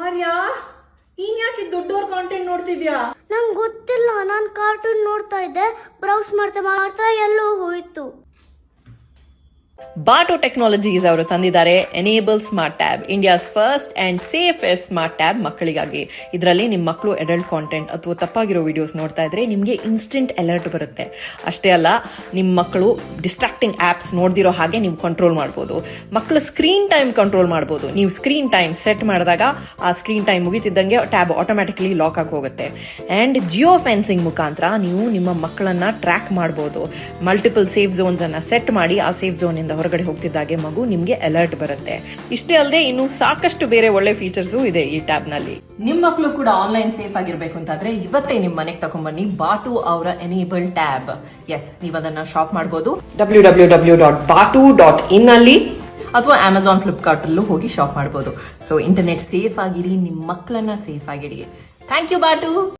ಆರ್ಯಾ, ನೀನ್ ಯಾಕೆ ದೊಡ್ಡವ್ರ ಕಾಂಟೆಂಟ್ ನೋಡ್ತಿದ್ಯಾ? ನಂಗೆ ಗೊತ್ತಿಲ್ಲ, ನಾನು ಕಾರ್ಟೂನ್ ನೋಡ್ತಾ ಇದ್ದೆ, ಬ್ರೌಸ್ ಮಾಡ್ತಾ ಮಾಡ್ತಾ ಎಲ್ಲೋ ಹೋಯ್ತು. ಬಾಟು ಟೆಕ್ನಾಲಜೀಸ್ ಅವರು ತಂದಿದ್ದಾರೆ enable smart tab, India's first and safest smart tab ಮಕ್ಕಳಿಗಾಗಿ. ಇದರಲ್ಲಿ ನಿಮ್ಮ ಮಕ್ಕಳು ಅಡಲ್ಟ್ ಕಾಂಟೆಂಟ್ ಅಥವಾ ತಪ್ಪಾಗಿರೋ ವಿಡಿಯೋಸ್ ನೋಡ್ತಾ ಇದ್ರೆ ನಿಮಗೆ ಇನ್ಸ್ಟೆಂಟ್ ಅಲರ್ಟ್ ಬರುತ್ತೆ. ಅಷ್ಟೇ ಅಲ್ಲ, ನಿಮ್ಮ ಮಕ್ಕಳು ಡಿಸ್ಟ್ರಾಕ್ಟಿಂಗ್ ಆಪ್ಸ್ ನೋಡ್ದಿರೋ ಹಾಗೆ ನೀವು ಕಂಟ್ರೋಲ್ ಮಾಡ್ಬೋದು. ಮಕ್ಕಳ ಸ್ಕ್ರೀನ್ ಟೈಮ್ ಕಂಟ್ರೋಲ್ ಮಾಡ್ಬೋದು. ನೀವು ಸ್ಕ್ರೀನ್ ಟೈಮ್ ಸೆಟ್ ಮಾಡಿದಾಗ ಆ ಸ್ಕ್ರೀನ್ ಟೈಮ್ ಮುಗಿತಿದ್ದಂಗೆ ಟ್ಯಾಬ್ ಆಟೋಮ್ಯಾಟಿಕಲಿ ಲಾಕ್ ಆಗಿ ಹೋಗುತ್ತೆ. ಅಂಡ್ ಜಿಯೋ ಫೆನ್ಸಿಂಗ್ ಮುಖಾಂತರ ನೀವು ನಿಮ್ಮ ಮಕ್ಕಳನ್ನ ಟ್ರ್ಯಾಕ್ ಮಾಡ್ಬೋದು. ಮಲ್ಟಿಪಲ್ ಸೇಫ್ ಝೋನ್ಸ್ ಅನ್ನ ಸೆಟ್ ಮಾಡಿ ಆ ಸೇಫ್ ಝೋನ್ ಇಂದ ಹೊರಗಡೆ ಹೋಗ್ತಿದ್ದಾಗೆ ಮಗು ನಿಮ್ಗೆ ಅಲರ್ಟ್ ಬರುತ್ತೆ. ಇಷ್ಟೇ ಅಲ್ಲದೆ ಇನ್ನು ಸಾಕಷ್ಟು ಬೇರೆ ಒಳ್ಳೆ ಫೀಚರ್ಸ್ ಇದೆ ಈ ಟ್ಯಾಬ್ ನಲ್ಲಿ. ನಿಮ್ ಮಕ್ಕಳು ಕೂಡ ಆನ್ಲೈನ್ ಸೇಫ್ ಆಗಿರ್ಬೇಕು ಅಂತಾದ್ರೆ ಇವತ್ತೇ ನಿಮ್ ಮನೆಗೆ ತಗೊಂಡ್ಬನ್ನಿ ಬಾಟು ಅವರ ಎನೇಬಲ್ ಟ್ಯಾಬ್. ಎಸ್, ನೀವು ಅದನ್ನ ಶಾಪ್ ಮಾಡಬಹುದು www.batu.in ಅಲ್ಲಿ ಅಥವಾ ಅಮೆಝಾನ್, ಫ್ಲಿಪ್ಕಾರ್ಟ್ ಅಲ್ಲೂ ಹೋಗಿ ಶಾಪ್ ಮಾಡಬಹುದು. ಸೊ ಇಂಟರ್ನೆಟ್ ಸೇಫ್ ಆಗಿರಿ, ನಿಮ್ ಮಕ್ಕಳನ್ನ ಸೇಫ್ ಆಗಿಡಿ. Thank you ಬಾಟು.